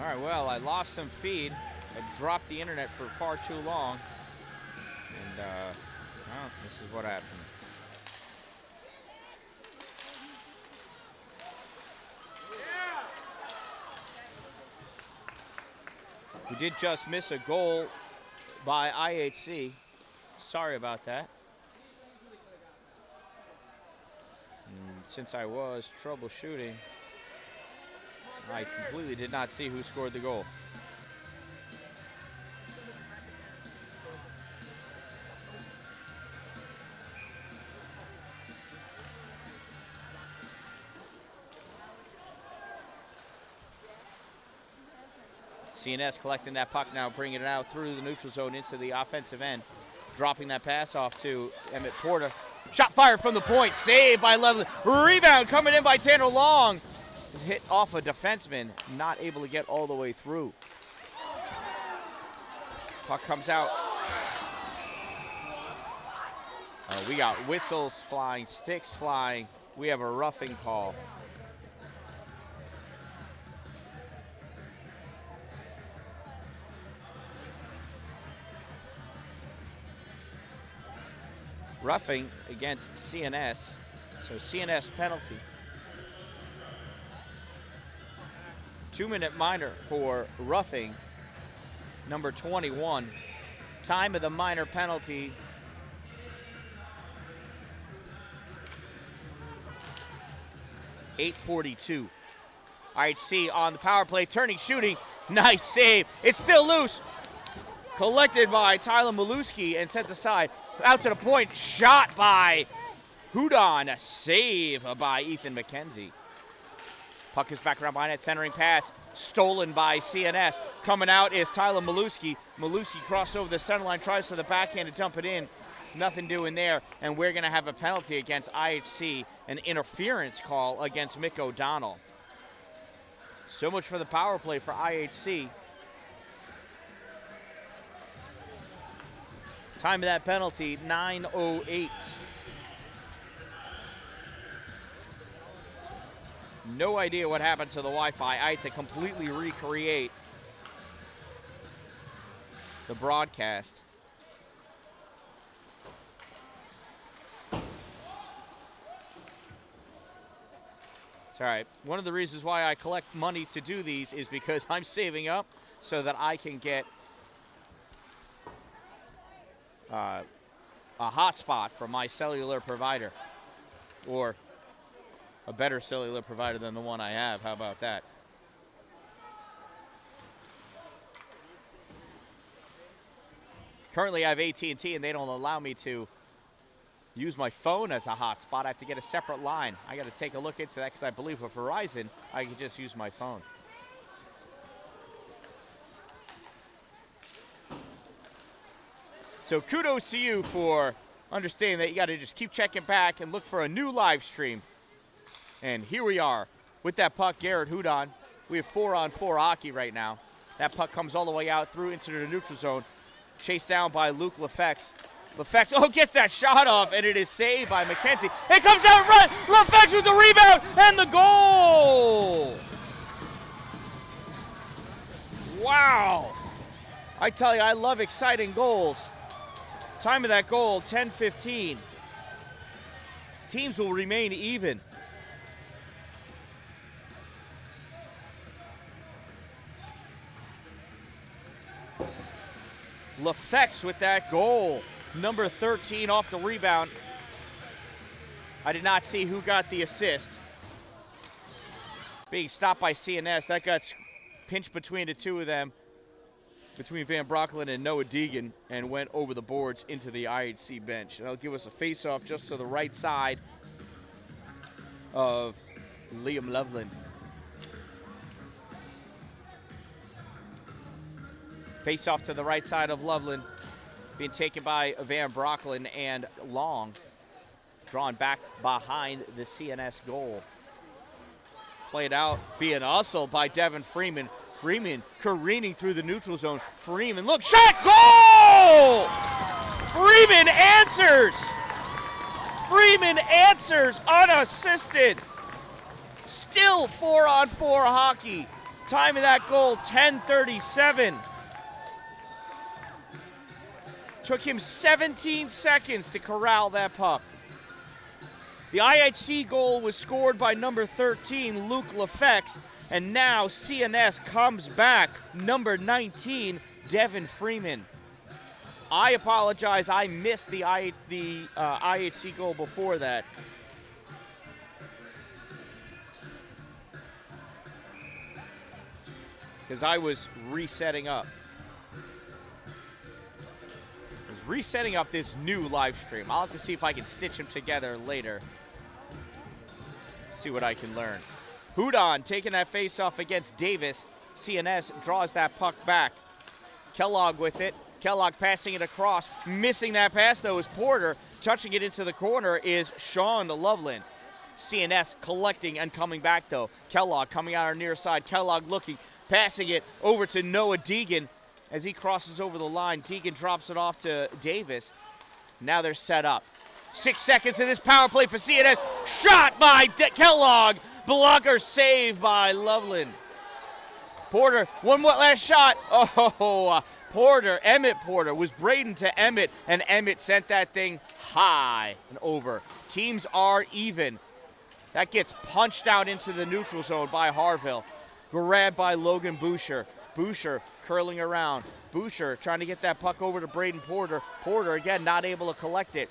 All right, well, I lost some feed. I dropped the internet for far too long. And, well, this is what happened. We did just miss a goal by IHC. Sorry about that. And since I was troubleshooting, I completely did not see who scored the goal. CNS collecting that puck now, bringing it out through the neutral zone into the offensive end. Dropping that pass off to Emmett Porter. Shot fired from the point, saved by Loveland. Rebound coming in by Tanner Long. Hit off a defenseman, not able to get all the way through. Puck comes out. We got whistles flying, sticks flying. We have a roughing call. Roughing against CNS, so CNS penalty. 2-minute minor for roughing, number 21. Time of the minor penalty, .842. IHC on the power play, turning, shooting, nice save. It's still loose. Collected by Tyler Maluski and sent aside. Out to the point, shot by Hudon, a save by Ethan McKenzie. Puck is back around behind it, centering pass, stolen by CNS. Coming out is Tyler Maluski. Maluski crossed over the center line, tries for the backhand to dump it in. Nothing doing there, and we're gonna have a penalty against IHC, an interference call against Mick O'Donnell. So much for the power play for IHC. Time of that penalty, 9:08. No idea what happened to the Wi-Fi. I had to completely recreate the broadcast. It's all right. One of the reasons why I collect money to do these is because I'm saving up so that I can get a hotspot from my cellular provider, or a better cellular provider than the one I have. How about that? Currently I have AT&T and they don't allow me to use my phone as a hotspot. I have to get a separate line. I got to take a look into that because I believe with Verizon I can just use my phone. So kudos to you for understanding that you got to just keep checking back and look for a new live stream. And here we are with that puck, Garrett Hudon. We have 4-on-4 hockey right now. That puck comes all the way out through into the neutral zone. Chased down by Luke Lefex. Lefex, gets that shot off, and it is saved by McKenzie. It comes out right. Lefex with the rebound and the goal. Wow. I tell you, I love exciting goals. Time of that goal, 10:15. Teams will remain even. Lefex with that goal. Number 13 off the rebound. I did not see who got the assist. Being stopped by CNS. That got pinched between the two of them, between Van Brockland and Noah Deegan, and went over the boards into the IHC bench. That'll give us a face-off just to the right side of Liam Loveland. Face-off to the right side of Loveland, being taken by Van Brockland and Long, drawn back behind the CNS goal. Played out, being hustled by Devin Freeman. Freeman careening through the neutral zone. Freeman, look, shot, goal! Freeman answers! Freeman answers unassisted. Still 4-on-4 hockey. Time of that goal, 10:37. Took him 17 seconds to corral that puck. The IHC goal was scored by number 13, Luke Lefex, and now CNS comes back, number 19, Devin Freeman. I apologize, I missed the IHC goal before that. Because I was resetting up. Resetting up this new live stream. I'll have to see if I can stitch them together later. See what I can learn. Hudon taking that face-off against Davis. CNS draws that puck back. Kellogg with it. Kellogg passing it across. Missing that pass, though, is Porter. Touching it into the corner is Sean Loveland. CNS collecting and coming back, though. Kellogg coming out our near side. Kellogg looking, passing it over to Noah Deegan. As he crosses over the line, Deegan drops it off to Davis. Now they're set up. 6 seconds in this power play for CNS. Shot by Kellogg. Blocker saved by Loveland. Porter, one more last shot. Oh, Porter, Emmett Porter, was Braden to Emmett, and Emmett sent that thing high and over. Teams are even. That gets punched out into the neutral zone by Harville. Grabbed by Logan Boucher. Boucher curling around. Boucher trying to get that puck over to Braden Porter. Porter, again, not able to collect it.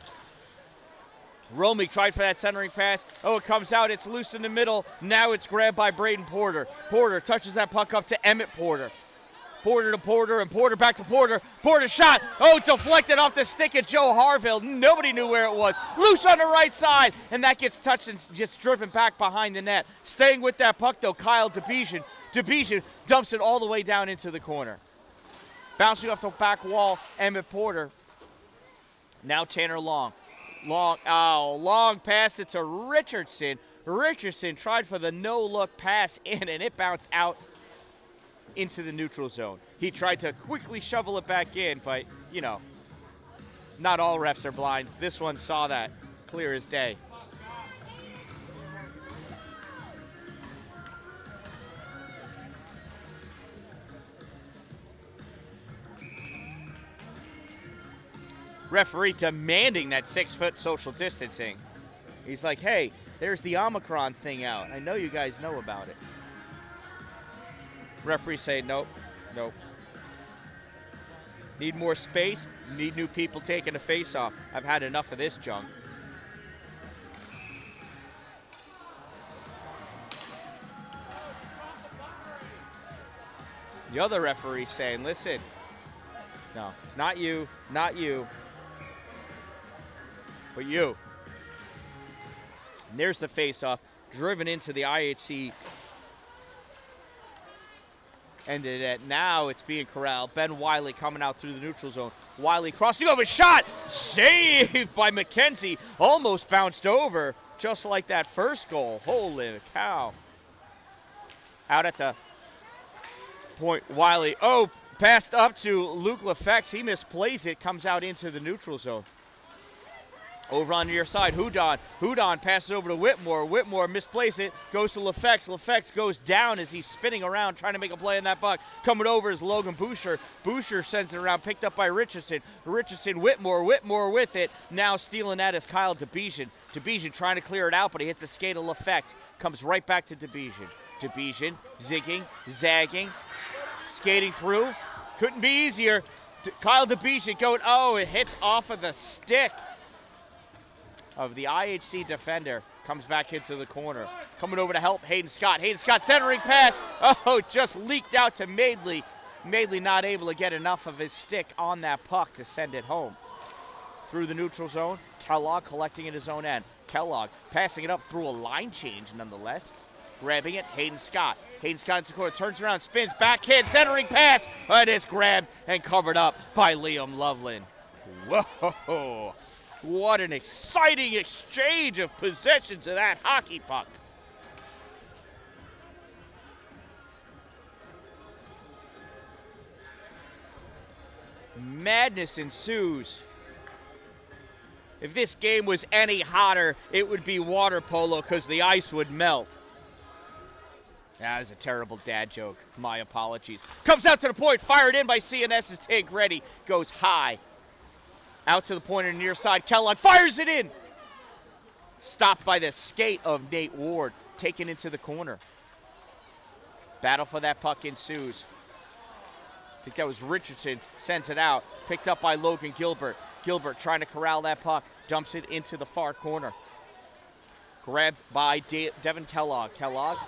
Romick tried for that centering pass. Oh, it comes out. It's loose in the middle. Now it's grabbed by Braden Porter. Porter touches that puck up to Emmett Porter. Porter to Porter, and Porter back to Porter. Porter shot. Oh, deflected off the stick of Joe Harville. Nobody knew where it was. Loose on the right side, and that gets touched and gets driven back behind the net. Staying with that puck, though, Kyle DeBejan. DeBejan dumps it all the way down into the corner. Bouncing off the back wall, Emmett Porter. Now Tanner Long. Long pass it to Richardson. Richardson tried for the no-look pass in, and it bounced out into the neutral zone. He tried to quickly shovel it back in, but, you know, not all refs are blind. This one saw that clear as day. Referee demanding that 6-foot social distancing. He's like, hey, there's the Omicron thing out. I know you guys know about it. Referee say, nope. Need more space, need new people taking a face-off. I've had enough of this junk. The other referee saying, listen, no, not you, but you. And there's the face-off, driven into the IHC end of it. Now it's being corralled. Ben Wiley coming out through the neutral zone. Wiley crossing over, shot! Saved by McKenzie. Almost bounced over, just like that first goal. Holy cow. Out at the point, Wiley. Oh, passed up to Luke Lefex. He misplays it, comes out into the neutral zone. Over on your side, Hudon passes over to Whitmore. Whitmore misplays it, goes to Lefex. Lefex goes down as he's spinning around, trying to make a play on that puck. Coming over is Logan Boucher. Boucher sends it around, picked up by Richardson. Richardson, Whitmore with it. Now stealing that is Kyle DeBejan. DeBejan trying to clear it out, but he hits a skate of Lefex. Comes right back to DeBejan. DeBejan zigging, zagging, skating through. Couldn't be easier. Kyle DeBejan going, oh, it hits off of the stick of the IHC defender. Comes back into the corner. Coming over to help Hayden Scott. Hayden Scott centering pass. Oh, just leaked out to Madeley. Madeley not able to get enough of his stick on that puck to send it home. Through the neutral zone, Kellogg collecting at his own end. Kellogg passing it up through a line change nonetheless. Grabbing it, Hayden Scott. Hayden Scott into the corner, turns around, spins, backhand, centering pass. It is grabbed and covered up by Liam Loveland. Whoa. What an exciting exchange of possessions of that hockey puck. Madness ensues. If this game was any hotter, it would be water polo because the ice would melt. That was a terrible dad joke. My apologies. Comes out to the point, fired in by CNS's Tangredi. Goes high. Out to the point on the near side. Kellogg fires it in. Stopped by the skate of Nate Ward. Taken into the corner. Battle for that puck ensues. I think that was Richardson. Sends it out. Picked up by Logan Gilbert. Gilbert trying to corral that puck. Dumps it into the far corner. Grabbed by Devin Kellogg. Kellogg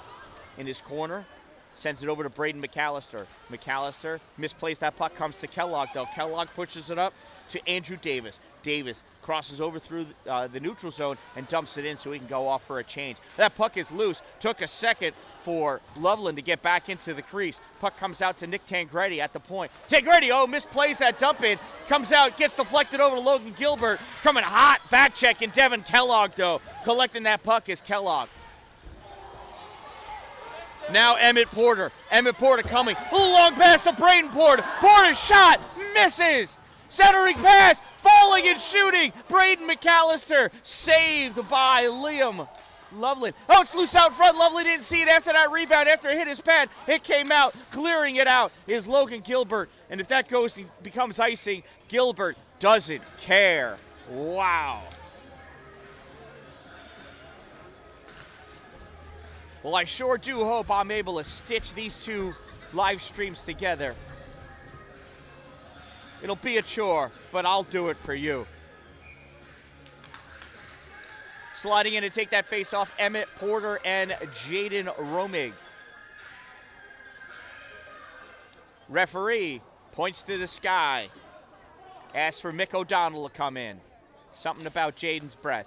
in his corner. Sends it over to Braden McAllister. McAllister misplays that puck. Comes to Kellogg, though. Kellogg pushes it up to Andrew Davis. Davis crosses over through the neutral zone and dumps it in so he can go off for a change. That puck is loose. Took a second for Loveland to get back into the crease. Puck comes out to Nick Tangredi at the point. Tangredi, misplays that dump in. Comes out, gets deflected over to Logan Gilbert. Coming hot, back check, and Devin Kellogg, though. Collecting that puck is Kellogg. Now Emmett Porter. Emmett Porter coming. A long pass to Braden Porter. Porter's shot misses. Centering pass. Falling and shooting. Braden McAllister. Saved by Liam Loveland. It's loose out front. Loveland didn't see it after that rebound. After it hit his pad, it came out. Clearing it out is Logan Gilbert. And if that goes and becomes icing, Gilbert doesn't care. Wow. Well, I sure do hope I'm able to stitch these two live streams together. It'll be a chore, but I'll do it for you. Sliding in to take that face off, Emmett Porter and Jaden Romig. Referee points to the sky. Asks for Mick O'Donnell to come in. Something about Jaden's breath.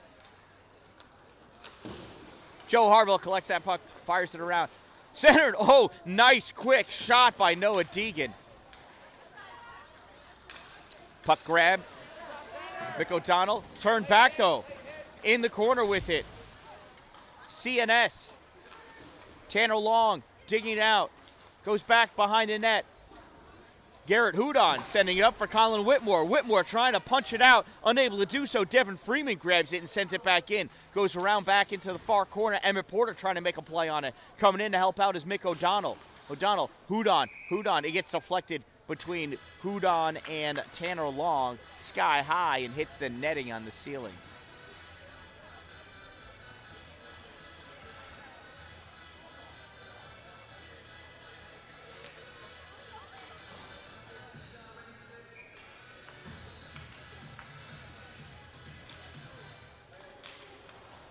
Joe Harville collects that puck, fires it around. Centered, nice quick shot by Noah Deegan. Puck grab. Mick O'Donnell, turned back though. In the corner with it. CNS. Tanner Long, digging it out. Goes back behind the net. Garrett Hudon sending it up for Colin Whitmore. Whitmore trying to punch it out, unable to do so. Devin Freeman grabs it and sends it back in. Goes around back into the far corner. Emmett Porter trying to make a play on it. Coming in to help out is Mick O'Donnell. O'Donnell, Hudon. It gets deflected between Hudon and Tanner Long. Sky high and hits the netting on the ceiling.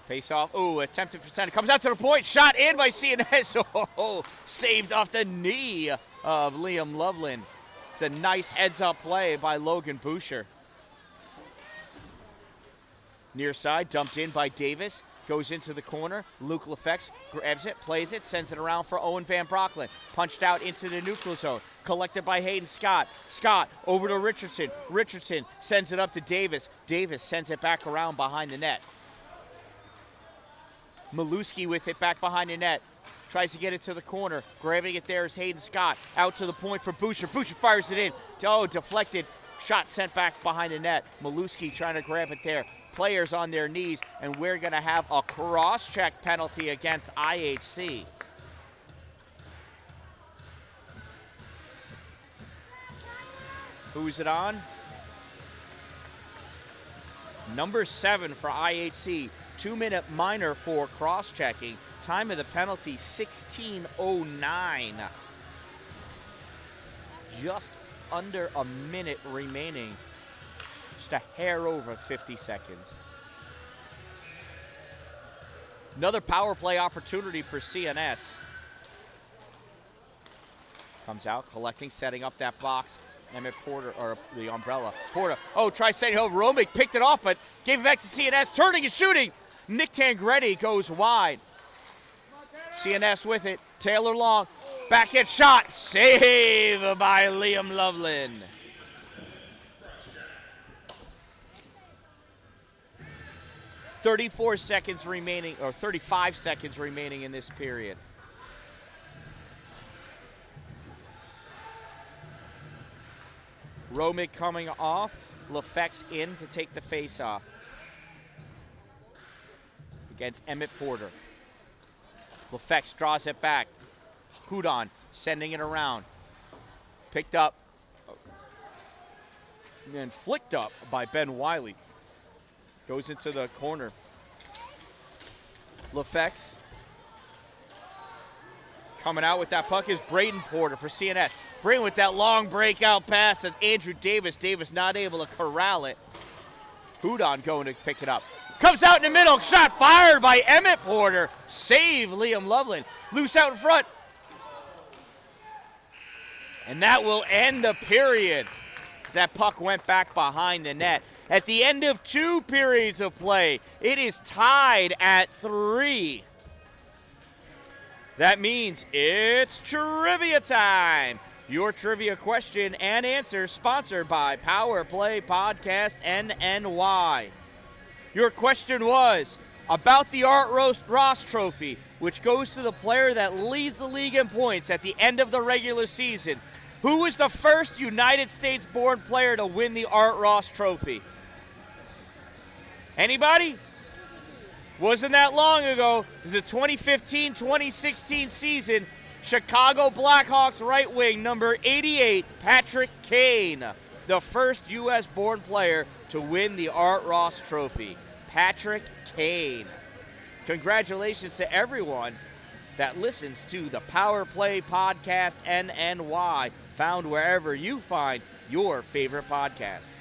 Face off. Attempted for center. Comes out to the point. Shot in by CNS. Saved off the knee of Liam Loveland. It's a nice heads-up play by Logan Boucher. Near side, dumped in by Davis. Goes into the corner. Luke Lefex grabs it, plays it, sends it around for Owen Van Brocklin. Punched out into the neutral zone. Collected by Hayden Scott. Scott over to Richardson. Richardson sends it up to Davis. Davis sends it back around behind the net. Maluski with it back behind the net. Tries to get it to the corner. Grabbing it there is Hayden Scott. Out to the point for Boucher. Boucher fires it in. Deflected. Shot sent back behind the net. Maluski trying to grab it there. Players on their knees, and we're going to have a cross-check penalty against IHC. Who's it on? Number 7 for IHC. 2-minute minor for cross-checking. Time of the penalty, 16:09. Just under a minute remaining. Just a hair over 50 seconds. Another power play opportunity for CNS. Comes out, collecting, setting up that box. Emmett Porter, or the umbrella. Porter, tries setting home. Romig picked it off, but gave it back to CNS. Turning and shooting. Nick Tangredi goes wide. CNS with it. Taylor Long. Backhand shot. Save by Liam Loveland. "34 seconds remaining, or 35 seconds remaining in this period. Romig coming off. Lefex in to take the face-off against Emmett Porter. Lefex draws it back. Hudon sending it around. Picked up and flicked up by Ben Wiley. Goes into the corner. LaFex coming out with that puck is Braden Porter for CNS. Braden with that long breakout pass at Andrew Davis. Davis not able to corral it. Hudon going to pick it up. Comes out in the middle. Shot fired by Emmett Porter. Save Liam Loveland. Loose out in front. And that will end the period as that puck went back behind the net. At the end of 2 periods of play, it is tied at 3. That means it's trivia time. Your trivia question and answer sponsored by Power Play Podcast NNY. Your question was about the Art Ross Trophy, which goes to the player that leads the league in points at the end of the regular season. Who was the first United States-born player to win the Art Ross Trophy? Anybody? Wasn't that long ago. It was the 2015-2016 season. Chicago Blackhawks right wing, number 88, Patrick Kane, the first U.S.-born player to win the Art Ross Trophy. Patrick Kane. Congratulations to everyone that listens to the Power Play Podcast NNY, found wherever you find your favorite podcasts.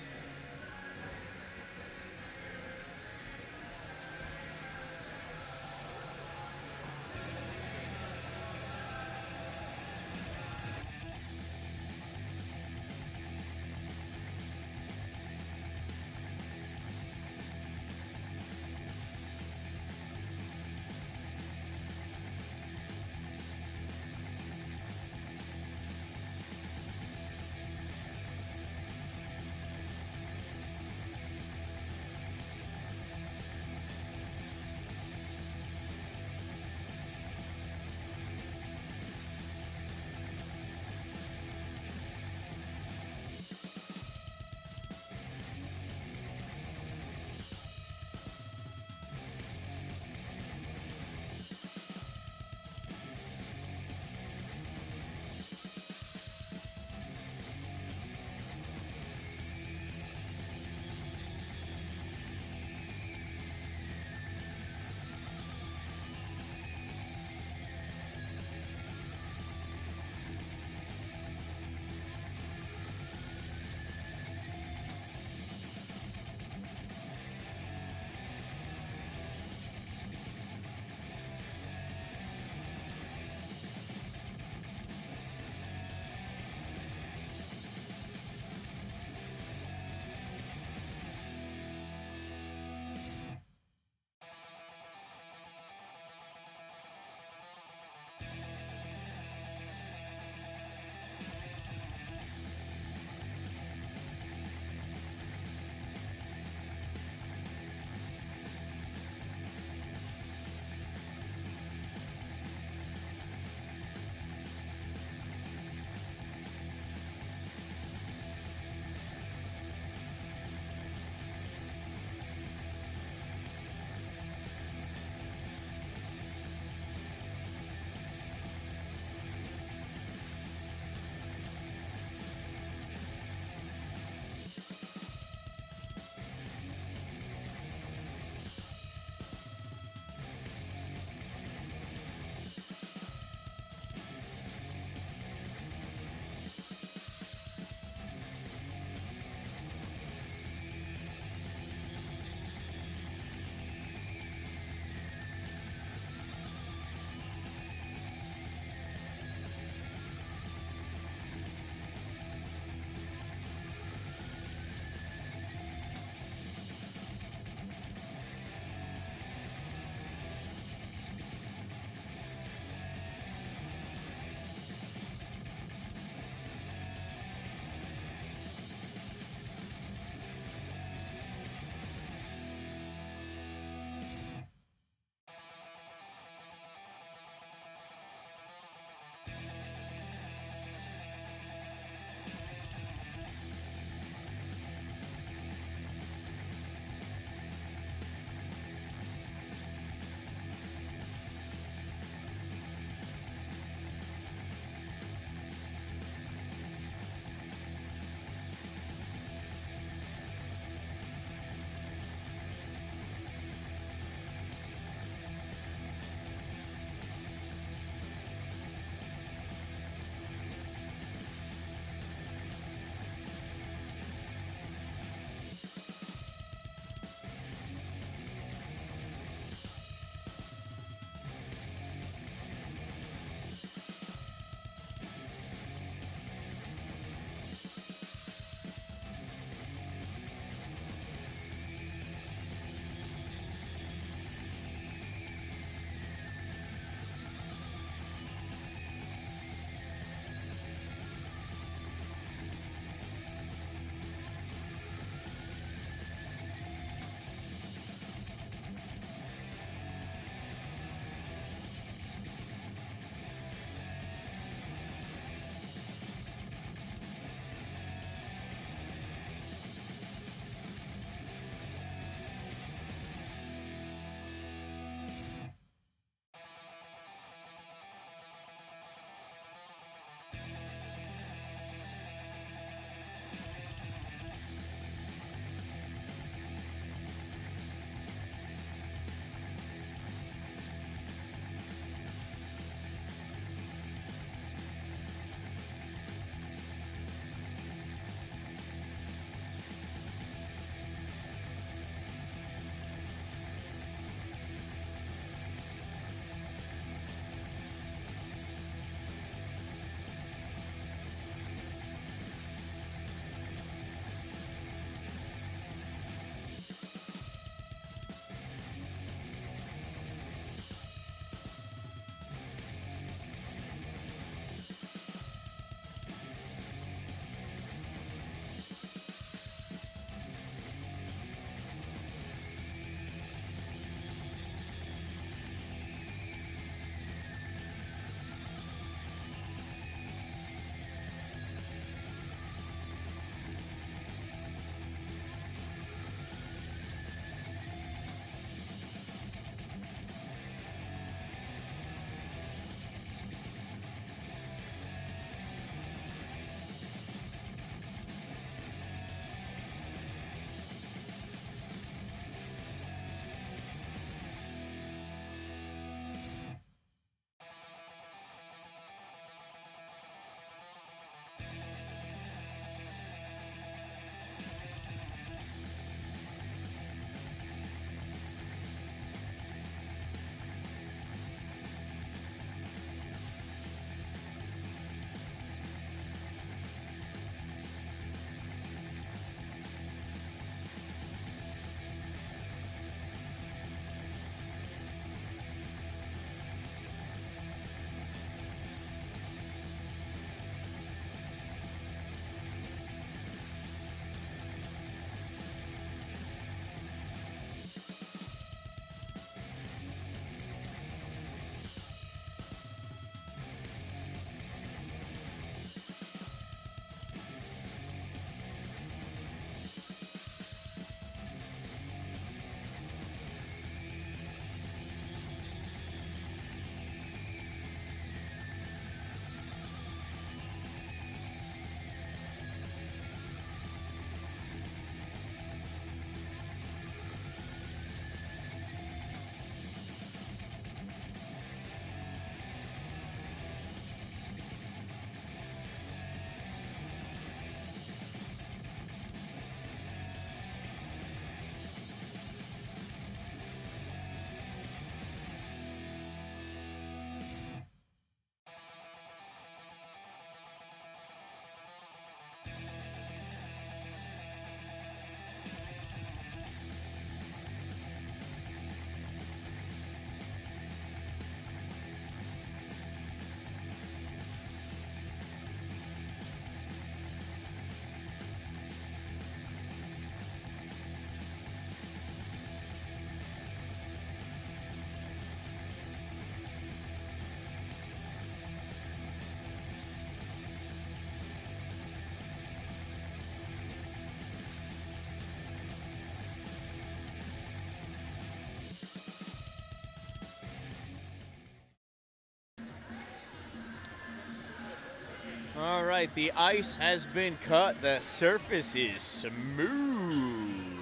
All right, the ice has been cut. The surface is smooth.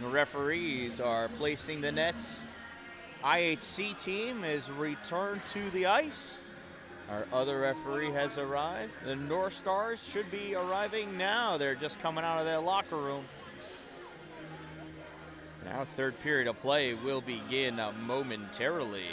The referees are placing the nets. IHC team is returned to the ice. Our other referee has arrived. The Northstars should be arriving now. They're just coming out of their locker room. Now third period of play will begin momentarily.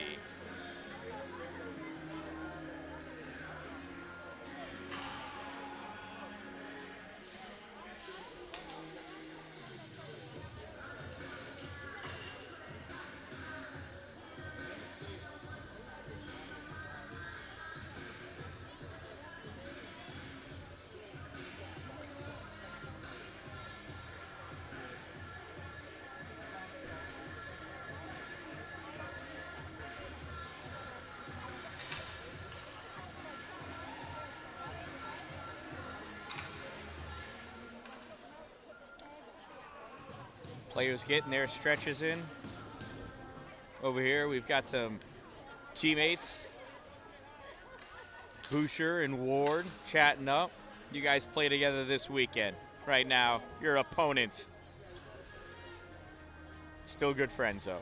Players getting their stretches in. Over here, we've got some teammates. Boucher and Ward chatting up. You guys play together this weekend. Right now, your opponents. Still good friends, though.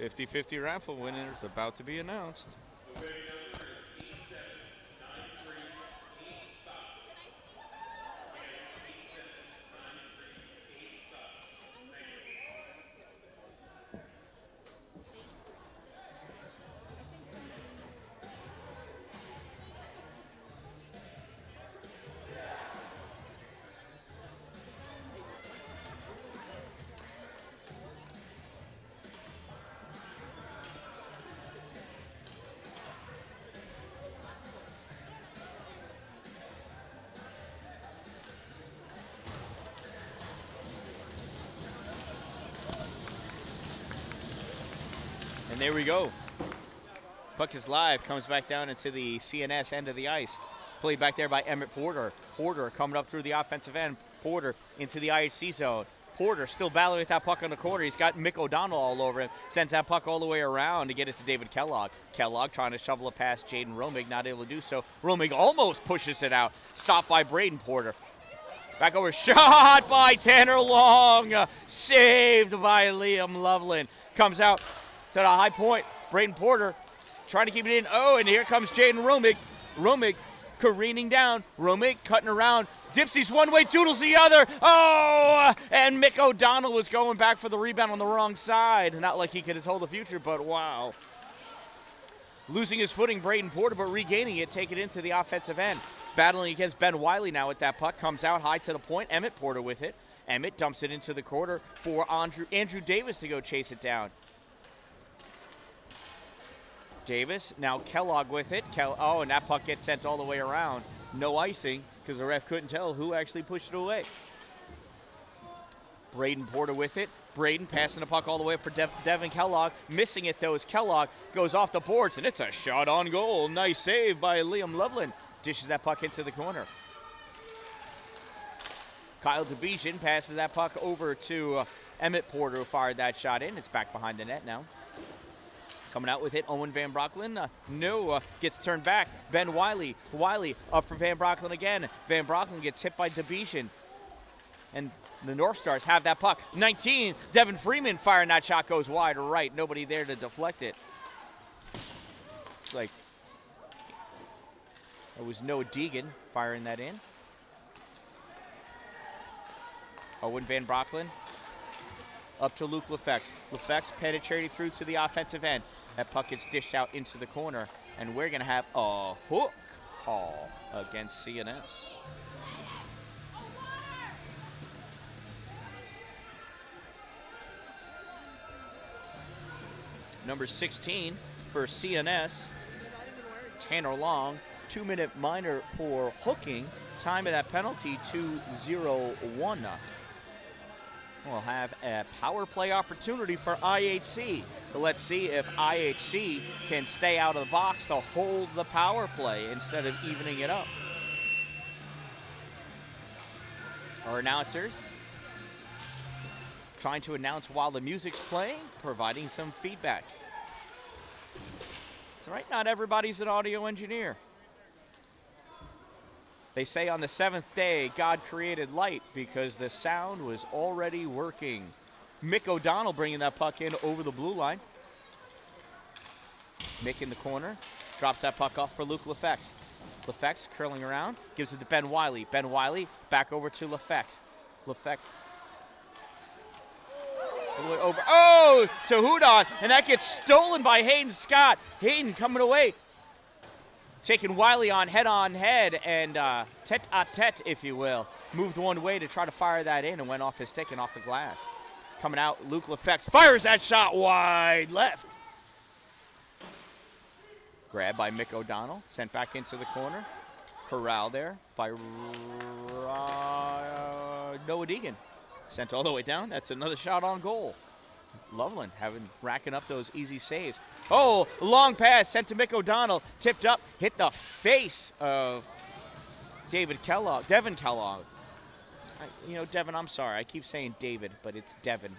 $50-50 raffle winner is about to be announced. And there we go. Puck is live, comes back down into the CNS end of the ice. Played back there by Emmett Porter. Porter coming up through the offensive end. Porter into the IHC zone. Porter still battling with that puck on the corner. He's got Mick O'Donnell all over him. Sends that puck all the way around to get it to David Kellogg. Kellogg trying to shovel it past Jaden Romig, not able to do so. Romig almost pushes it out. Stopped by Braden Porter. Back over, shot by Tanner Long. Saved by Liam Loveland. Comes out to the high point. Braden Porter trying to keep it in. Oh, and here comes Jaden Romig. Romig careening down. Romig cutting around. Dipsy's one way, Doodle's the other. Oh, and Mick O'Donnell was going back for the rebound on the wrong side. Not like he could have told the future, but wow. Losing his footing, Braden Porter, but regaining it, take it into the offensive end. Battling against Ben Wiley now with that puck. Comes out high to the point. Emmett Porter with it. Emmett dumps it into the corner for Andrew Davis to go chase it down. Davis, now Kellogg with it. And that puck gets sent all the way around. No icing, because the ref couldn't tell who actually pushed it away. Braden Porter with it. Braden passing the puck all the way for Devin Kellogg. Missing it, though, as Kellogg goes off the boards, and it's a shot on goal. Nice save by Liam Loveland. Dishes that puck into the corner. Kyle DeBejan passes that puck over to Emmett Porter, who fired that shot in. It's back behind the net now. Coming out with it, Owen Van Brocklin. Gets turned back. Ben Wiley. Wiley up for Van Brocklin again. Van Brocklin gets hit by DeBejan. And the Northstars have that puck. 19. Devin Freeman firing that shot, goes wide right. Nobody there to deflect it. It's like it was Noah Deegan firing that in. Owen Van Brocklin up to Luke Lefex. Lefex penetrating through to the offensive end. That puck gets dished out into the corner, and we're going to have a hook call against CNS. Number 16 for CNS, Tanner Long, 2-minute minor for hooking. Time of that penalty, 2:01. We'll have a power play opportunity for IHC. Let's see if IHC can stay out of the box to hold the power play instead of evening it up. Our announcers trying to announce while the music's playing, providing some feedback. That's right, not everybody's an audio engineer. They say on the 7th day, God created light because the sound was already working. Mick O'Donnell bringing that puck in over the blue line. Mick in the corner, drops that puck off for Luke Lefex. Lefex curling around, gives it to Ben Wiley. Ben Wiley back over to Lefex. Lefex all the way over. Oh, to Hudon, and that gets stolen by Hayden Scott. Hayden coming away, taking Wiley on head, and tete-a-tete, if you will. Moved one way to try to fire that in and went off his stick and off the glass. Coming out, Luke Lefex fires that shot wide left. Grabbed by Mick O'Donnell, sent back into the corner. Corral there by Noah Deegan. Sent all the way down. That's another shot on goal. Loveland racking up those easy saves. Oh, long pass sent to Mick O'Donnell. Tipped up, hit the face of Devin Kellogg. Devin, I'm sorry. I keep saying David, but it's Devin.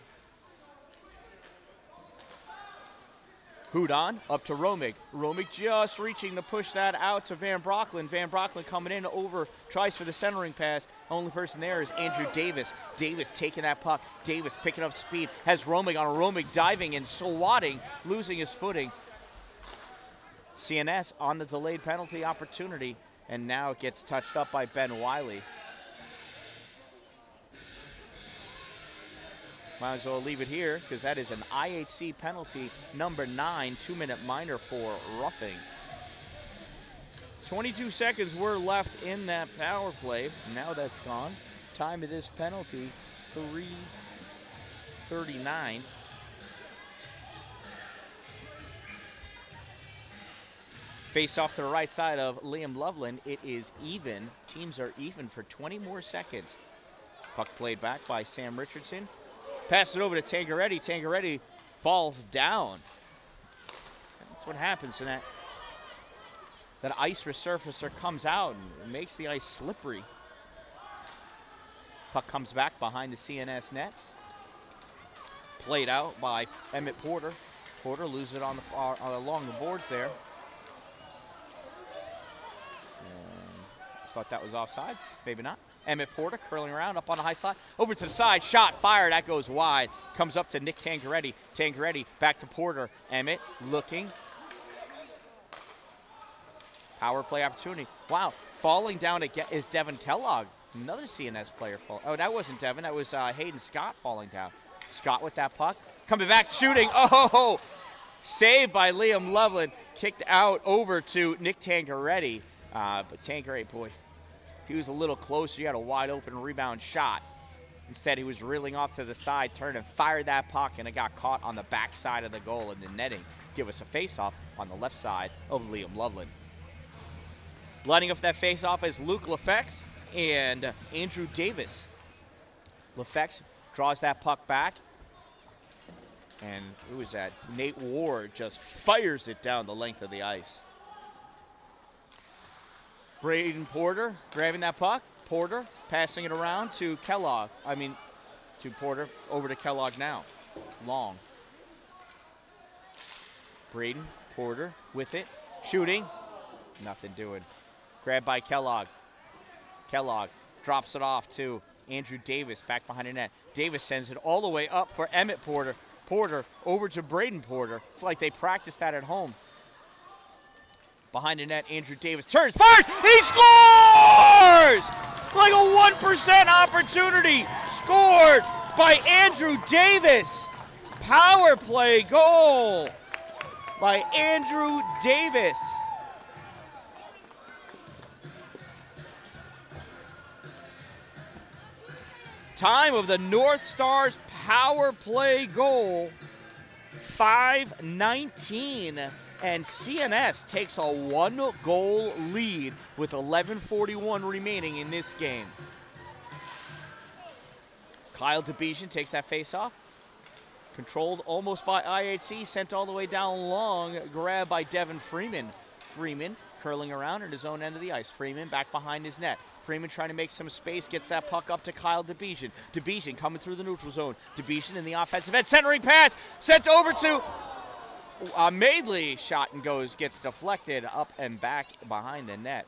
Hudon up to Romig. Romig just reaching to push that out to Van Brocklin. Van Brocklin coming in over, tries for the centering pass. Only person there is Andrew Davis. Davis taking that puck. Davis picking up speed. Has Romig on a Romig diving and swatting, losing his footing. CNS on the delayed penalty opportunity, and now it gets touched up by Ben Wiley. Might as well leave it here because that is an IHC penalty, number 9, 2-minute minor for roughing. 22 seconds were left in that power play. Now that's gone. Time of this penalty, 3:39. Face off to the right side of Liam Loveland. It is even. Teams are even for 20 more seconds. Puck played back by Sam Richardson. Pass it over to Tangeretti. Tangeretti falls down. That's what happens when that ice resurfacer comes out and makes the ice slippery. Puck comes back behind the CNS net. Played out by Emmett Porter. Porter loses it on along the boards there. I thought that was offsides. Maybe not. Emmett Porter curling around up on the high slot. Over to the side. Shot fired. That goes wide. Comes up to Nick Tangeretti. Tangeretti back to Porter. Emmett looking. Power play opportunity. Wow. Falling down again is Devin Kellogg. Another CNS player fall. Oh, that wasn't Devin. That was Hayden Scott falling down. Scott with that puck. Coming back, shooting. Oh! Saved by Liam Loveland. Kicked out over to Nick Tangeretti. But Tangeretti, boy, if he was a little closer, he had a wide open rebound shot. Instead, he was reeling off to the side, turned and fired that puck, and it got caught on the back side of the goal in the netting. Give us a face-off on the left side of Liam Loveland. Lining up that face-off is Luke Lefex and Andrew Davis. Lefex draws that puck back, and who was that? Nate Ward just fires it down the length of the ice. Braden Porter grabbing that puck. Porter passing it around to Kellogg. To Porter. Over to Kellogg now. Long. Braden Porter with it. Shooting. Nothing doing. Grabbed by Kellogg. Kellogg drops it off to Andrew Davis back behind the net. Davis sends it all the way up for Emmett Porter. Porter over to Braden Porter. It's like they practiced that at home. Behind the net, Andrew Davis turns, fires, he scores! Like a 1% opportunity, scored by Andrew Davis. Power play goal by Andrew Davis. Time of the Northstars power play goal, 5:19. And CNS takes a 1-goal lead with 11:41 remaining in this game. Kyle DeBejan takes that face-off. Controlled almost by IHC, sent all the way down long, grabbed by Devin Freeman. Freeman curling around at his own end of the ice. Freeman back behind his net. Freeman trying to make some space, gets that puck up to Kyle DeBejan. DeBejan coming through the neutral zone. DeBejan in the offensive end, centering pass, sent over to Madeley. Shot and goes, gets deflected up and back behind the net.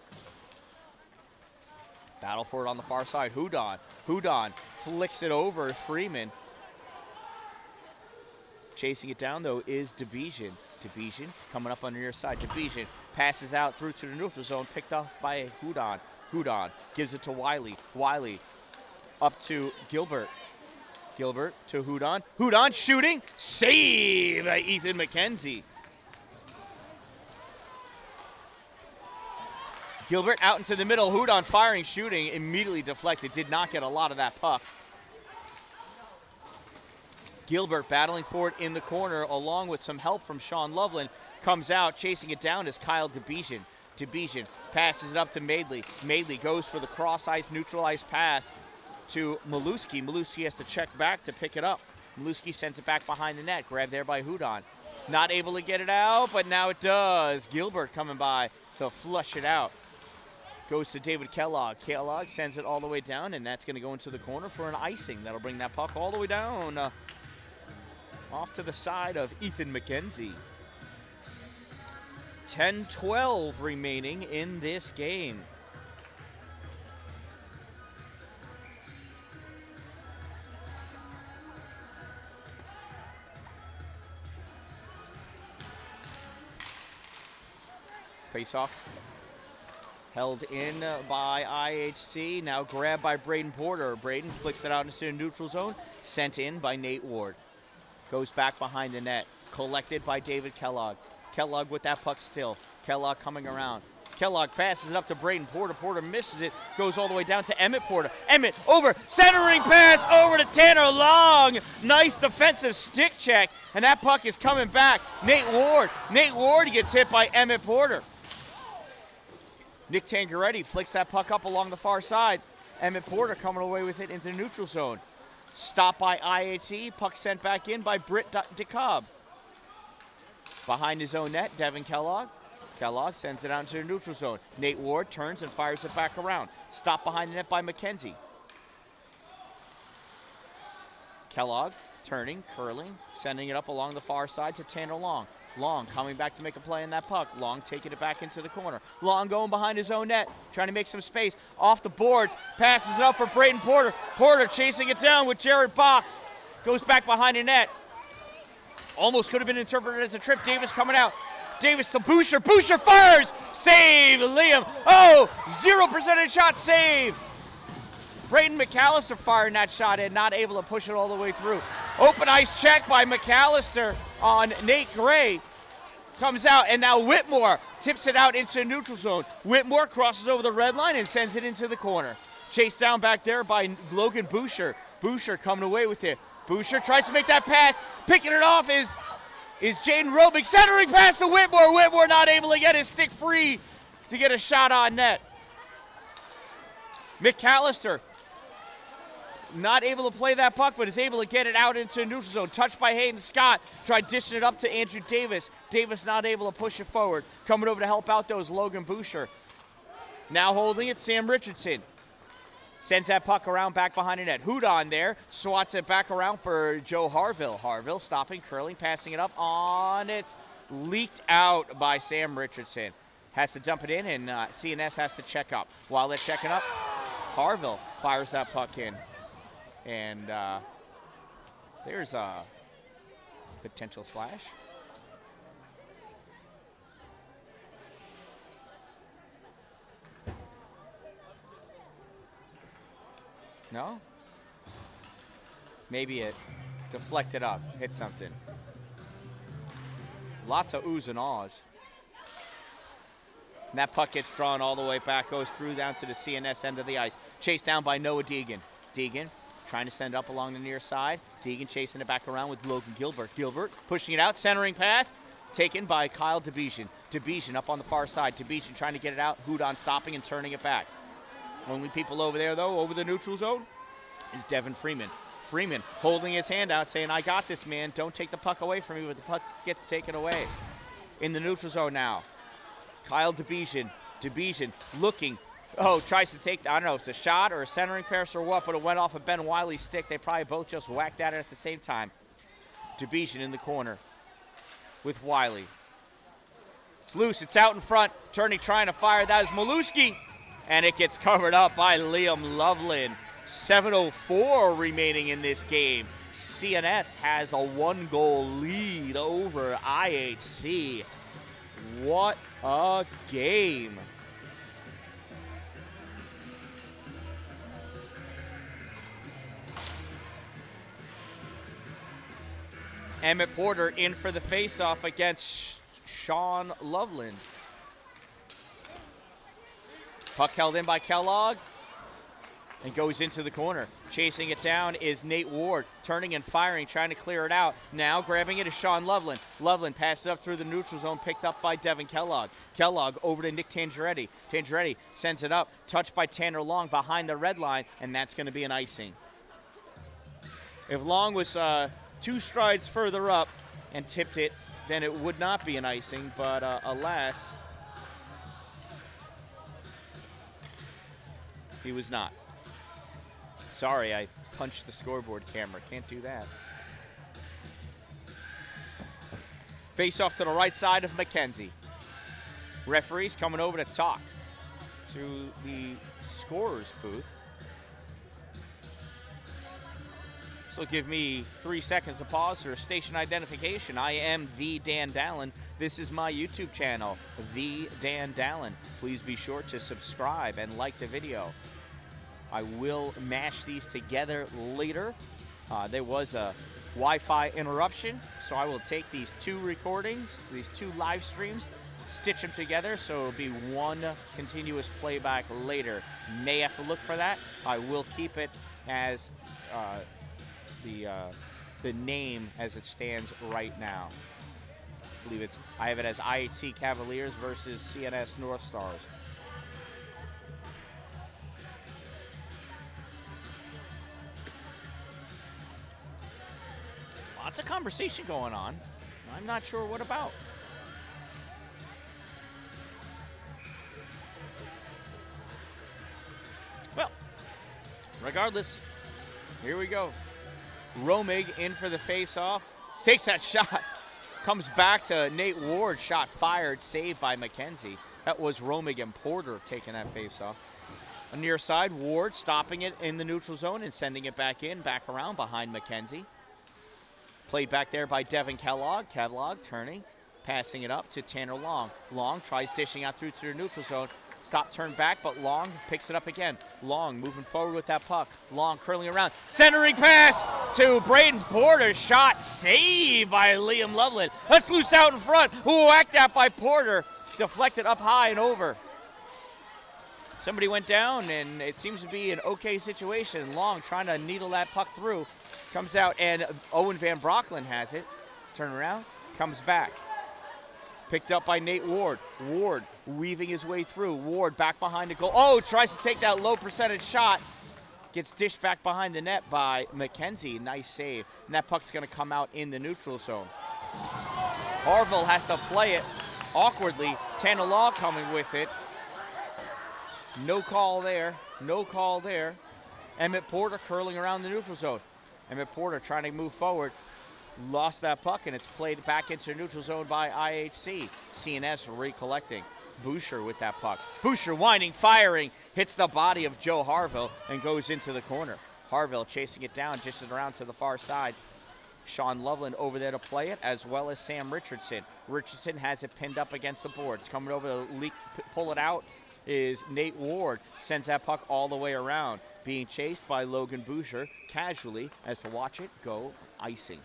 Battle for it on the far side. Hudon flicks it over Freeman. Chasing it down, though, is DeBejan. DeBejan coming up on the near side. DeBejan passes out through to the neutral zone, picked off by Hudon. Hudon gives it to Wiley. Wiley up to Gilbert. Gilbert to Hudon. Hudon shooting. Save by Ethan McKenzie. Gilbert out into the middle. Hudon firing, shooting, immediately deflected. Did not get a lot of that puck. Gilbert battling for it in the corner along with some help from Sean Loveland. Comes out, chasing it down is Kyle DeBejan. DeBejan passes it up to Madeley. Madeley goes for the cross-ice, neutral ice pass to Maluski. Maluski has to check back to pick it up. Maluski sends it back behind the net. Grabbed there by Hudon. Not able to get it out, but now it does. Gilbert coming by to flush it out. Goes to David Kellogg. Kellogg sends it all the way down, and that's going to go into the corner for an icing. That'll bring that puck all the way down. Off to the side of Ethan McKenzie. 10-12 remaining in this game. Face-off. Held in by IHC. Now grabbed by Braden Porter. Braden flicks it out into the neutral zone. Sent in by Nate Ward. Goes back behind the net. Collected by David Kellogg. Kellogg with that puck still. Kellogg coming around. Kellogg passes it up to Braden Porter. Porter misses it. Goes all the way down to Emmett Porter. Emmett over. Centering pass over to Tanner Long. Nice defensive stick check. And that puck is coming back. Nate Ward. Nate Ward gets hit by Emmett Porter. Nick Tangeretti flicks that puck up along the far side. Emmett Porter coming away with it into the neutral zone. Stopped by IHC. Puck sent back in by Britt DeCobb. Behind his own net, Devin Kellogg. Kellogg sends it out into the neutral zone. Nate Ward turns and fires it back around. Stopped behind the net by McKenzie. Kellogg turning, curling, sending it up along the far side to Tanner Long. Long coming back to make a play in that puck. Long taking it back into the corner. Long going behind his own net, trying to make some space. Off the boards, passes it up for Braden Porter. Porter chasing it down with Jared Bach. Goes back behind the net. Almost could have been interpreted as a trip. Davis coming out. Davis to Boucher. Boucher fires. Save, Liam. Oh, 0% shot save. Braden McAllister firing that shot in, not able to push it all the way through. Open ice check by McAllister on Nate Gray. Comes out, and now Whitmore tips it out into the neutral zone. Whitmore crosses over the red line and sends it into the corner. Chased down back there by Logan Boucher. Boucher coming away with it. Boucher tries to make that pass. Picking it off is Jaden Robick. Centering pass to Whitmore. Whitmore not able to get his stick free to get a shot on net. McAllister not able to play that puck, but is able to get it out into the neutral zone. Touched by Hayden Scott. Tried dishing it up to Andrew Davis. Davis not able to push it forward. Coming over to help out those Logan Boucher. Now holding it, Sam Richardson. Sends that puck around back behind the net. Hudon there. Swats it back around for Joe Harville. Harville stopping, curling, passing it up on it. Leaked out by Sam Richardson. Has to dump it in, and CNS has to check up. While they're checking up, Harville fires that puck in. And there's a potential slash. No? Maybe it deflected up, hit something. Lots of oohs and ahs. And that puck gets drawn all the way back, goes through down to the CNS end of the ice. Chased down by Noah Deegan. Deegan trying to send up along the near side. Deegan chasing it back around with Logan Gilbert. Gilbert pushing it out, centering pass taken by Kyle Debesian. Debesian up on the far side. Debesian trying to get it out. Hudon stopping and turning it back. Only people over there, though, over the neutral zone, is Devin Freeman. Freeman holding his hand out, saying, I got this, man. Don't take the puck away from me, but the puck gets taken away. In the neutral zone now. Kyle Debesian. Debesian looking. Oh, tries to take, I don't know if it's a shot or a centering pass or what, but it went off of Ben Wiley's stick. They probably both just whacked at it at the same time. Debesian in the corner with Wiley. It's loose. It's out in front. Turney trying to fire. That is Maluski. And it gets covered up by Liam Loveland. 7:04 remaining in this game. CNS has a 1-goal lead over IHC. What a game. Emmett Porter in for the faceoff against Sean Loveland. Puck held in by Kellogg and goes into the corner. Chasing it down is Nate Ward, turning and firing, trying to clear it out. Now grabbing it is Sean Loveland. Loveland passes up through the neutral zone, picked up by Devin Kellogg. Kellogg over to Nick Tangeretti. Tangeretti sends it up, touched by Tanner Long behind the red line, and that's going to be an icing. If Long was 2 strides further up and tipped it, then it would not be an icing, but alas, he was not. Sorry, I punched the scoreboard camera. Can't do that. Face off to the right side of McKenzie. Referees coming over to talk to the scorer's booth. This will give me 3 seconds to pause for station identification. I am the Dan Dallin. This is my YouTube channel, The Dan Dallin. Please be sure to subscribe and like the video. I will mash these together later. There was a Wi-Fi interruption, so I will take these 2 recordings, these 2 live streams, stitch them together so it'll be one continuous playback later. May have to look for that. I will keep it as the name as it stands right now. I have it as IHC Cavaliers versus CNS Northstars. Lots of conversation going on. I'm not sure what about. Well, regardless, here we go. Romig in for the face-off. Takes that shot. Comes back to Nate Ward. Shot fired. Saved by McKenzie. That was Romig and Porter taking that face-off. On the near side, Ward stopping it in the neutral zone and sending it back in, back around behind McKenzie. Played back there by Devin Kellogg. Kellogg turning, passing it up to Tanner Long. Long tries dishing out through to the neutral zone. Stop, turn back, but Long picks it up again. Long moving forward with that puck. Long curling around. Centering pass to Braden Porter. Shot saved by Liam Loveland. Let's loose out in front. Whacked that by Porter. Deflected up high and over. Somebody went down, and it seems to be an okay situation. Long trying to needle that puck through. Comes out, and Owen Van Brocklin has it. Turn around, comes back. Picked up by Nate Ward. Ward weaving his way through. Ward back behind the goal. Oh, tries to take that low percentage shot. Gets dished back behind the net by McKenzie. Nice save. And that puck's going to come out in the neutral zone. Harville has to play it awkwardly. Tanner Law coming with it. No call there. No call there. Emmett Porter curling around the neutral zone. Emmett Porter trying to move forward. Lost that puck, and it's played back into the neutral zone by IHC. CNS recollecting. Boucher with that puck. Boucher winding, firing, hits the body of Joe Harville and goes into the corner. Harville chasing it down, dishes it around to the far side. Sean Loveland over there to play it, as well as Sam Richardson. Richardson has it pinned up against the boards. Coming over to leak, pull it out is Nate Ward. Sends that puck all the way around. Being chased by Logan Boucher casually as to watch it go icing.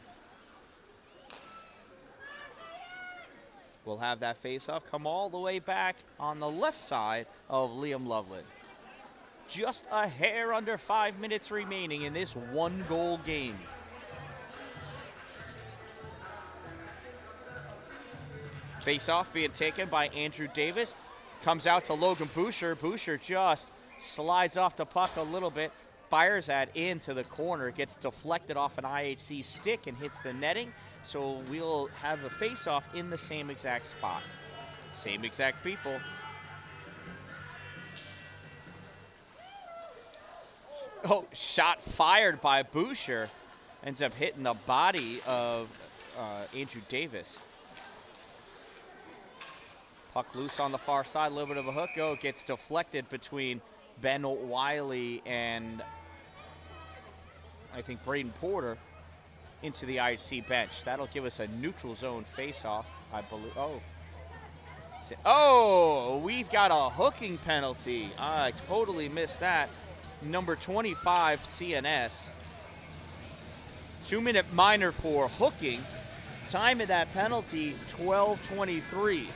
We'll have that face-off come all the way back on the left side of Liam Loveland. Just a hair under 5 minutes remaining in this 1-goal game. Face-off being taken by Andrew Davis. Comes out to Logan Boucher. Boucher just slides off the puck a little bit. Fires that into the corner. Gets deflected off an IHC stick and hits the netting. So we'll have the face-off in the same exact spot. Same exact people. Oh, shot fired by Boucher. Ends up hitting the body of Andrew Davis. Puck loose on the far side, a little bit of a hook. Oh, gets deflected between Ben Wiley and I think Braden Porter into the IHC bench. That'll give us a neutral zone face-off, I believe. Oh, we've got a hooking penalty. I totally missed that. Number 25, CNS. 2-minute minor for hooking. Time of that penalty, 12:23.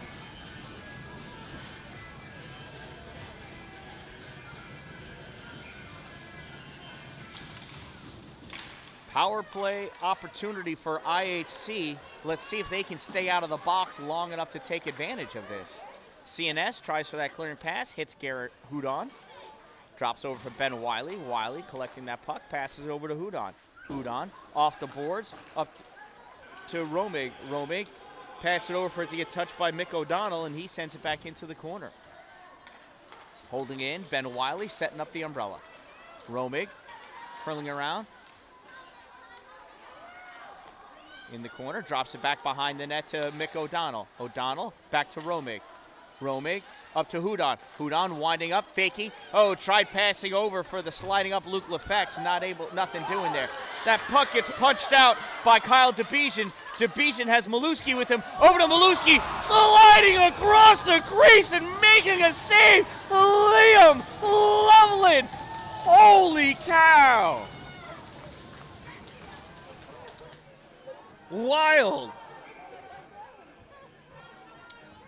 Power play opportunity for IHC. Let's see if they can stay out of the box long enough to take advantage of this. CNS tries for that clearing pass, hits Garrett Hudon. Drops over for Ben Wiley. Wiley collecting that puck, passes it over to Hudon. Hudon off the boards, up to Romig. Romig passes it over for it to get touched by Mick O'Donnell, and he sends it back into the corner. Holding in, Ben Wiley setting up the umbrella. Romig curling around. In the corner, drops it back behind the net to Mick O'Donnell. O'Donnell back to Romig. Romig up to Hudon. Hudon winding up, faking. Oh, tried passing over for the sliding up Luke Lefex. Nothing doing there. That puck gets punched out by Kyle DeBejan. DeBejan has Maluski with him. Over to Maluski, sliding across the crease and making a save. Liam Loveland. Holy cow. Wild.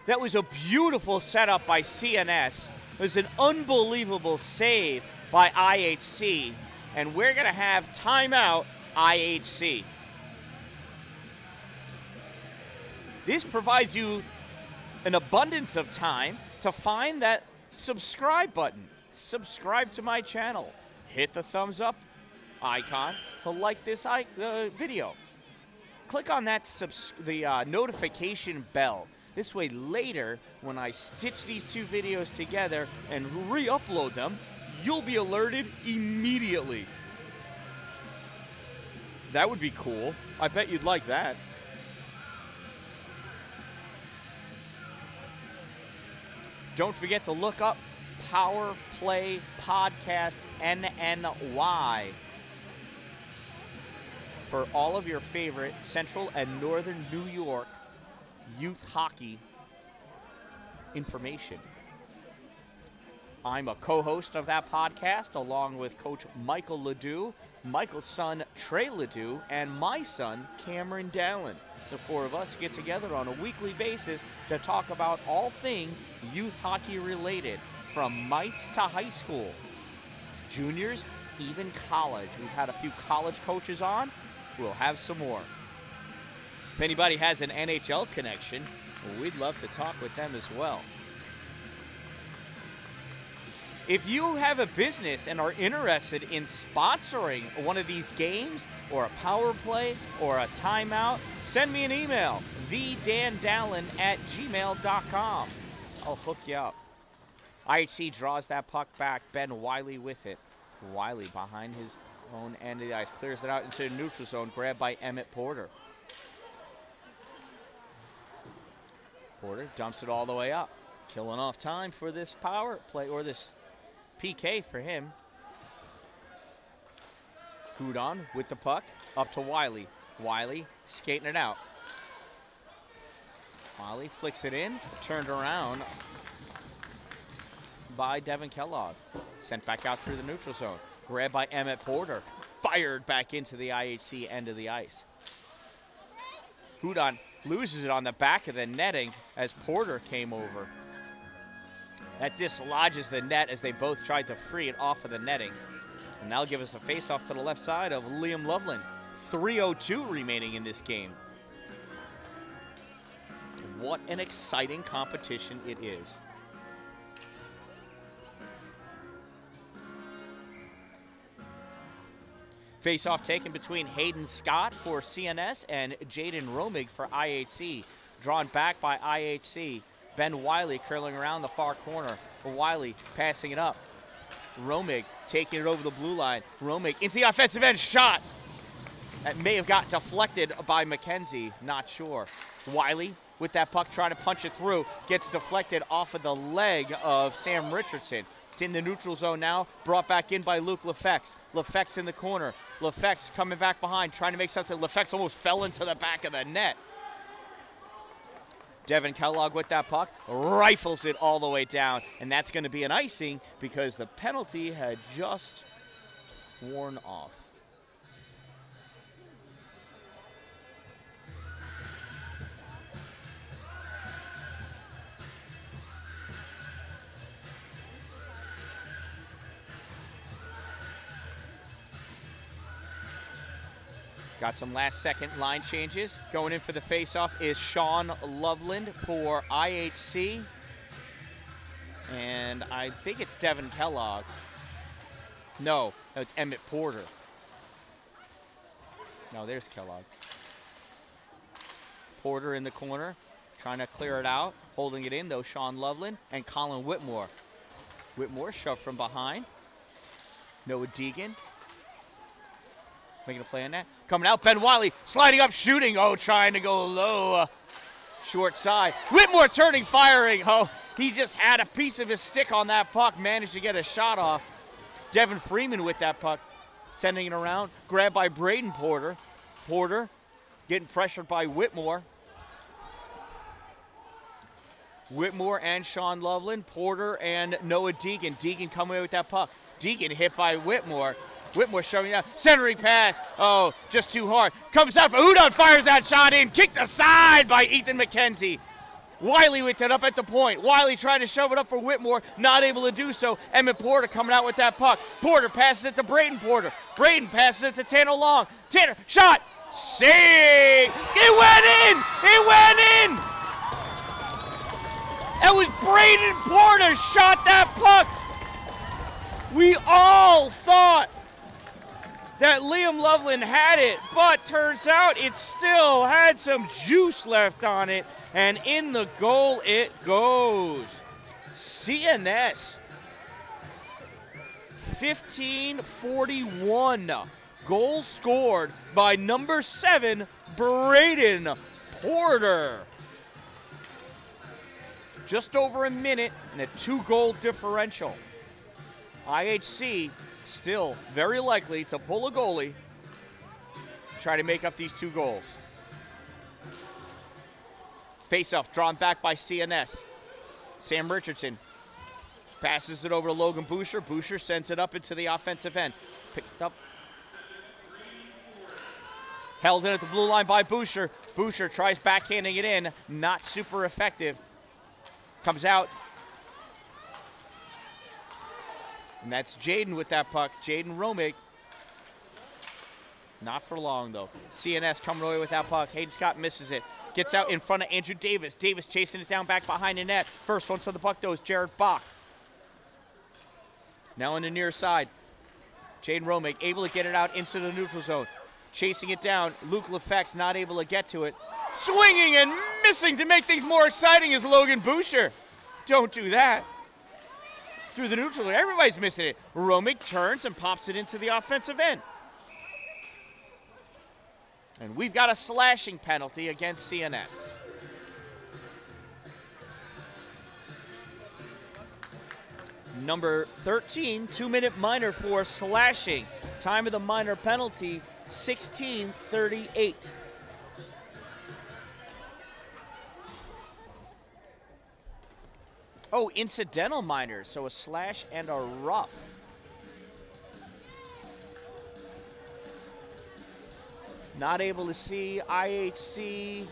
That was a beautiful setup by CNS. It was an unbelievable save by IHC. And we're going to have timeout IHC. This provides you an abundance of time to find that subscribe button. Subscribe to my channel. Hit the thumbs up icon to like this video. Click on that notification bell. This way later, when I stitch these two videos together and re-upload them, you'll be alerted immediately. That would be cool. I bet you'd like that. Don't forget to look up Power Play Podcast NNY for all of your favorite Central and Northern New York youth hockey information. I'm a co-host of that podcast along with Coach Michael Ledoux, Michael's son Trey Ledoux, and my son Cameron Dallin. The four of us get together on a weekly basis to talk about all things youth hockey related, from mites to high school, juniors, even college. We've had a few college coaches on. We'll have some more. If anybody has an NHL connection, we'd love to talk with them as well. If you have a business and are interested in sponsoring one of these games or a power play or a timeout, send me an email, thedandallin@gmail.com. I'll hook you up. IHC draws that puck back. Ben Wiley with it. Wiley behind his own end of the ice. Clears it out into the neutral zone. Grabbed by Emmett Porter. Porter dumps it all the way up. Killing off time for this power play, or this PK for him. Hudon with the puck. Up to Wiley. Wiley skating it out. Wiley flicks it in. Turned around by Devin Kellogg. Sent back out through the neutral zone. Grabbed by Emmett Porter. Fired back into the IHC end of the ice. Hudon loses it on the back of the netting as Porter came over. That dislodges the net as they both tried to free it off of the netting. And that'll give us a face-off to the left side of Liam Loveland. 3:02 remaining in this game. What an exciting competition it is. Face-off taken between Hayden Scott for CNS and Jaden Romig for IHC. Drawn back by IHC. Ben Wiley curling around the far corner. Wiley passing it up. Romig taking it over the blue line. Romig into the offensive end. Shot. That may have got deflected by McKenzie. Not sure. Wiley with that puck trying to punch it through. Gets deflected off of the leg of Sam Richardson. It's in the neutral zone now. Brought back in by Luke Lefex. Lefex in the corner. Lefex coming back behind, trying to make something. Lefex almost fell into the back of the net. Devin Kellogg with that puck, rifles it all the way down, and that's going to be an icing because the penalty had just worn off. Got some last-second line changes. Going in for the face-off is Sean Loveland for IHC. And I think it's Devin Kellogg. No, it's Emmett Porter. No, there's Kellogg. Porter in the corner, trying to clear it out. Holding it in, though, Sean Loveland and Colin Whitmore. Whitmore shoved from behind. Noah Deegan. Making a play on that. Coming out, Ben Wiley sliding up, shooting. Oh, trying to go low. Short side. Whitmore turning, firing. Oh, he just had a piece of his stick on that puck. Managed to get a shot off. Devin Freeman with that puck. Sending it around. Grabbed by Braden Porter. Porter getting pressured by Whitmore. Whitmore and Sean Loveland. Porter and Noah Deegan. Deegan coming away with that puck. Deegan hit by Whitmore. Whitmore shoving out, centering pass. Oh, just too hard. Comes out for Udon, fires that shot in. Kicked aside by Ethan McKenzie. Wiley with it up at the point. Wiley trying to shove it up for Whitmore, not able to do so. Emmett Porter coming out with that puck. Porter passes it to Braden Porter. Braden passes it to Tanner Long. Tanner, shot, save. It went in. It went in. It was Braden Porter shot that puck. We all thought that Liam Loveland had it, but turns out it still had some juice left on it, and in the goal it goes. CNS 1541. Goal scored by number 7, Braden Porter. Just over a minute and a 2-goal differential. IHC still very likely to pull a goalie, try to make up these 2 goals. Face-off drawn back by CNS. Sam Richardson passes it over to Logan Boucher. Boucher sends it up into the offensive end. Picked up. Held in at the blue line by Boucher. Boucher tries backhanding it in. Not super effective. Comes out. And that's Jaden with that puck. Jaden Romig. Not for long, though. CNS coming away with that puck. Hayden Scott misses it. Gets out in front of Andrew Davis. Davis chasing it down back behind the net. First one to the puck, though, is Jared Bach. Now on the near side. Jaden Romig able to get it out into the neutral zone. Chasing it down. Luke Lefex not able to get to it. Swinging and missing to make things more exciting is Logan Boucher. Don't do that. Through the neutral zone. Everybody's missing it. Romig turns and pops it into the offensive end. And we've got a slashing penalty against CNS. Number 13, 2-minute minor for slashing. Time of the minor penalty, 16:38. Oh, incidental minor, so a slash and a rough. Not able to see IHC.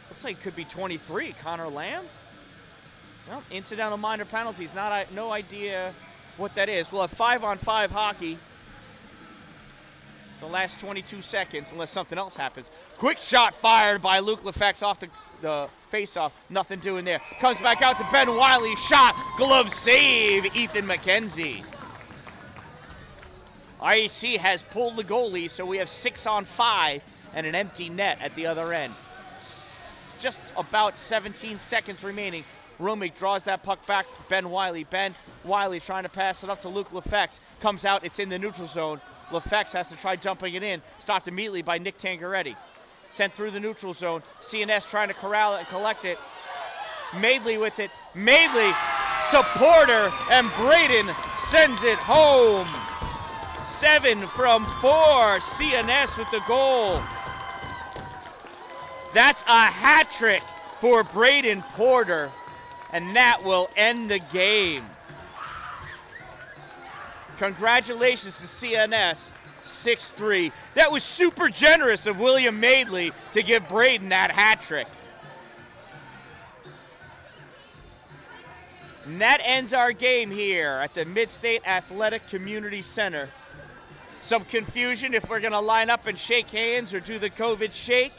Looks like it could be 23, Connor Lamb. Well, incidental minor penalties, no idea what that is. We'll have 5-on-5 hockey. the last 22 seconds, unless something else happens. Quick shot fired by Luke Lefex off the face-off. Nothing doing there. Comes back out to Ben Wiley. Shot. Glove save. Ethan McKenzie. IHC has pulled the goalie, so we have 6-on-5 and an empty net at the other end. Just about 17 seconds remaining. Rumik draws that puck back to Ben Wiley. Ben Wiley trying to pass it up to Luke Lefex. Comes out. It's in the neutral zone. Lefex has to try dumping it in. Stopped immediately by Nick Tangaretti. Sent through the neutral zone. CNS trying to corral it and collect it. Madeley with it. Madeley to Porter, and Braden sends it home. 7 from 4. CNS with the goal. That's a hat trick for Braden Porter, and that will end the game. Congratulations to CNS, 6-3. That was super generous of William Madeley to give Braden that hat trick. And that ends our game here at the Midstate Athletic Community Center. Some confusion if we're going to line up and shake hands or do the COVID shake.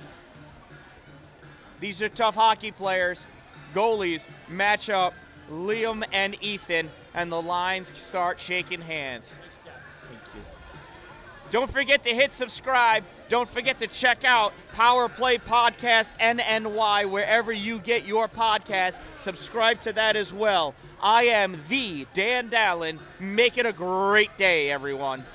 These are tough hockey players. Goalies match up Liam and Ethan, and the lines start shaking hands. Thank you. Don't forget to hit subscribe. Don't forget to check out Power Play Podcast NNY wherever you get your podcast. Subscribe to that as well. I am the Dan Dallin. Make it a great day, everyone.